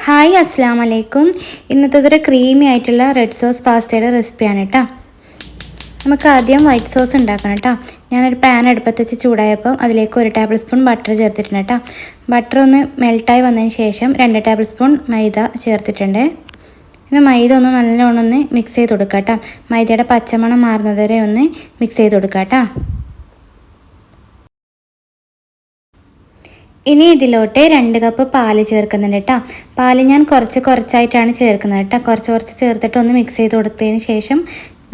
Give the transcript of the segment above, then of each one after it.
Hi അസ്സാം വലൈക്കും. ഇന്നത്തെ ക്രീമി ആയിട്ടുള്ള റെഡ് സോസ് പാസ്റ്റയുടെ റെസിപ്പിയാണ് കേട്ടോ. നമുക്ക് ആദ്യം വൈറ്റ് സോസ് ഉണ്ടാക്കണം കേട്ടോ. ഞാനൊരു പാൻ അടുപ്പത്ത് വെച്ച് ചൂടായപ്പോൾ അതിലേക്ക് 1 ടേബിൾ സ്പൂൺ ബട്ടർ ചേർത്തിട്ടുണ്ട് കേട്ടോ. ബട്ടർ ഒന്ന് മെൽട്ടായി വന്നതിന് ശേഷം 2 ടേബിൾ സ്പൂൺ മൈദ ചേർത്തിട്ടുണ്ട്. പിന്നെ മൈദ ഒന്ന് നല്ലോണം ഒന്ന് മിക്സ് ചെയ്ത് കൊടുക്കാം കേട്ടോ. മൈദയുടെ പച്ചമണം മാറുന്നത് വരെ ഒന്ന് മിക്സ് ചെയ്ത് കൊടുക്കാം കേട്ടോ. ഇനി ഇതിലോട്ട് 2 കപ്പ് പാല് ചേർക്കുന്നുണ്ട് കേട്ടോ. പാല് ഞാൻ കുറച്ചായിട്ടാണ് ചേർക്കുന്നത് കേട്ടോ. കുറച്ച് ചേർത്തിട്ട് ഒന്ന് മിക്സ് ചെയ്ത് കൊടുത്തതിന് ശേഷം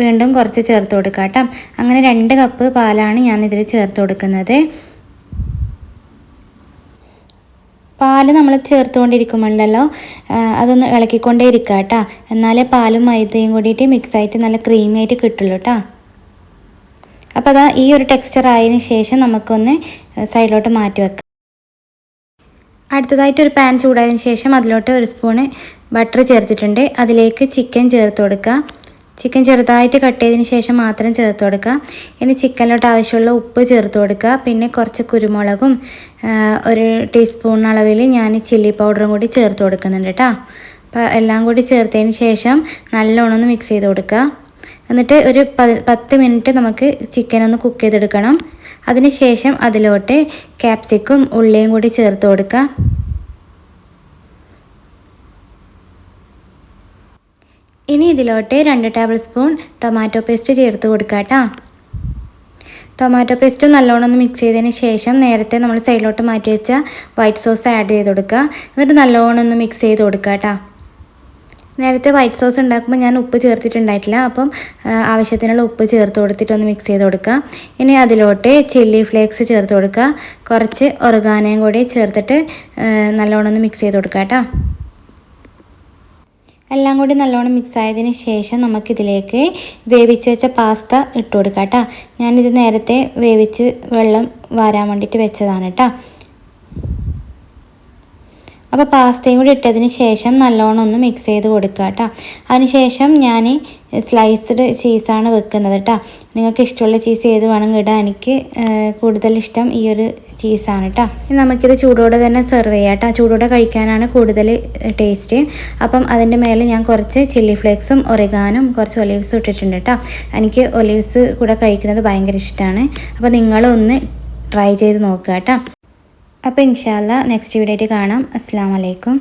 വീണ്ടും കുറച്ച് ചേർത്ത് കൊടുക്കുക കേട്ടോ. അങ്ങനെ 2 കപ്പ് പാലാണ് ഞാനിതിൽ ചേർത്ത് കൊടുക്കുന്നത്. പാല് നമ്മൾ ചേർത്തുകൊണ്ടിരിക്കുമ്പോഴല്ലോ അതൊന്ന് ഇളക്കിക്കൊണ്ടേ ഇരിക്കുക കേട്ടോ. എന്നാലേ പാലും മൈദയും കൂടിയിട്ട് മിക്സായിട്ട് നല്ല ക്രീമി ആയിട്ട് കിട്ടുള്ളൂ കേട്ടോ. അപ്പോൾ അതാ ഈ ഒരു ടെക്സ്ചർ ആയതിനു ശേഷം നമുക്കൊന്ന് സൈഡിലോട്ട് മാറ്റി വെക്കാം. അടുത്തതായിട്ട് ഒരു പാൻ ചൂടായതിനു ശേഷം അതിലോട്ട് 1 സ്പൂണ് ബട്ടർ ചേർത്തിട്ടുണ്ട്. അതിലേക്ക് ചിക്കൻ ചേർത്ത് കൊടുക്കുക. ചിക്കൻ ചെറുതായിട്ട് കട്ട് ചെയ്തതിന് ശേഷം മാത്രം ചേർത്ത് കൊടുക്കുക. ഇനി ചിക്കനിലോട്ട് ആവശ്യമുള്ള ഉപ്പ് ചേർത്ത് കൊടുക്കുക. പിന്നെ കുറച്ച് കുരുമുളകും 1 ടീസ്പൂൺ അളവിൽ ഞാൻ ചില്ലി പൗഡറും കൂടി ചേർത്ത് കൊടുക്കുന്നുണ്ട് കേട്ടോ. അപ്പോൾ എല്ലാം കൂടി ചേർത്തതിന് ശേഷം നല്ലോണം ഒന്ന് മിക്സ് ചെയ്ത് കൊടുക്കുക. എന്നിട്ട് ഒരു 10 മിനിറ്റ് നമുക്ക് ചിക്കൻ ഒന്ന് കുക്ക് ചെയ്തെടുക്കണം. അതിന് ശേഷം അതിലോട്ട് ക്യാപ്സിക്കും ഉള്ളിയും കൂടി ചേർത്ത് കൊടുക്കുക. ഇനി ഇതിലോട്ട് 2 ടേബിൾ സ്പൂൺ ടൊമാറ്റോ പേസ്റ്റ് ചേർത്ത് കൊടുക്കുക കേട്ടോ. ടൊമാറ്റോ പേസ്റ്റ് നല്ലോണം ഒന്ന് മിക്സ് ചെയ്തതിന് ശേഷം നേരത്തെ നമ്മൾ സൈഡിലോട്ട് മാറ്റി വെച്ച വൈറ്റ് സോസ് ആഡ് ചെയ്ത് കൊടുക്കുക. എന്നിട്ട് നല്ലോണം ഒന്ന് മിക്സ് ചെയ്ത് കൊടുക്കുക കേട്ടോ. നേരത്തെ വൈറ്റ് സോസ് ഉണ്ടാക്കുമ്പോൾ ഞാൻ ഉപ്പ് ചേർത്തിട്ടുണ്ടായിട്ടില്ല. അപ്പം ആവശ്യത്തിനുള്ള ഉപ്പ് ചേർത്ത് കൊടുത്തിട്ടൊന്ന് മിക്സ് ചെയ്ത് കൊടുക്കുക. ഇനി അതിലോട്ട് ചില്ലി ഫ്ലേക്സ് ചേർത്ത് കൊടുക്കുക. കുറച്ച് ഒറിഗാനോയും കൂടി ചേർത്തിട്ട് നല്ലോണം ഒന്ന് മിക്സ് ചെയ്ത് കൊടുക്കുക കേട്ടോ. എല്ലാം കൂടി നല്ലോണം മിക്സ് ആയതിന് ശേഷം നമുക്കിതിലേക്ക് വേവിച്ച് വെച്ച പാസ്ത ഇട്ട് കൊടുക്കാം കേട്ടോ. ഞാനിത് നേരത്തെ വേവിച്ച് വെള്ളം വാരാൻ വേണ്ടിയിട്ട് വെച്ചതാണ് കേട്ടോ. അപ്പോൾ പാസ്തയും കൂടി ഇട്ടതിന് ശേഷം നല്ലോണം ഒന്ന് മിക്സ് ചെയ്ത് കൊടുക്കുക കേട്ടോ. അതിനുശേഷം ഞാൻ സ്ലൈസ്ഡ് ചീസാണ് വെക്കുന്നത് കേട്ടോ. നിങ്ങൾക്ക് ഇഷ്ടമുള്ള ചീസ് ഏത് വേണമെങ്കിൽ ഇടാം. എനിക്ക് കൂടുതൽ ഇഷ്ടം ഈ ഒരു ചീസാണ് കേട്ടോ. നമുക്കിത് ചൂടോടെ തന്നെ സെർവ് ചെയ്യാം കേട്ടോ. ചൂടോടെ കഴിക്കാനാണ് കൂടുതൽ ടേസ്റ്റ്. അപ്പം അതിൻ്റെ മേലെ ഞാൻ കുറച്ച് ചില്ലി ഫ്ലേക്സും ഒറിഗാനും കുറച്ച് ഒലീവ്സും ഇട്ടിട്ടുണ്ട് കേട്ടോ. എനിക്ക് ഒലീവ്സ് കൂടെ കഴിക്കുന്നത് ഭയങ്കര ഇഷ്ടമാണ്. അപ്പോൾ നിങ്ങളൊന്ന് ട്രൈ ചെയ്ത് നോക്കുക കേട്ടോ. അപ്പോൾ ഇൻഷാ അല്ലാ നെക്സ്റ്റ് വീഡിയോ ആയിട്ട് കാണാം. അസ്സലാമു അലൈക്കും.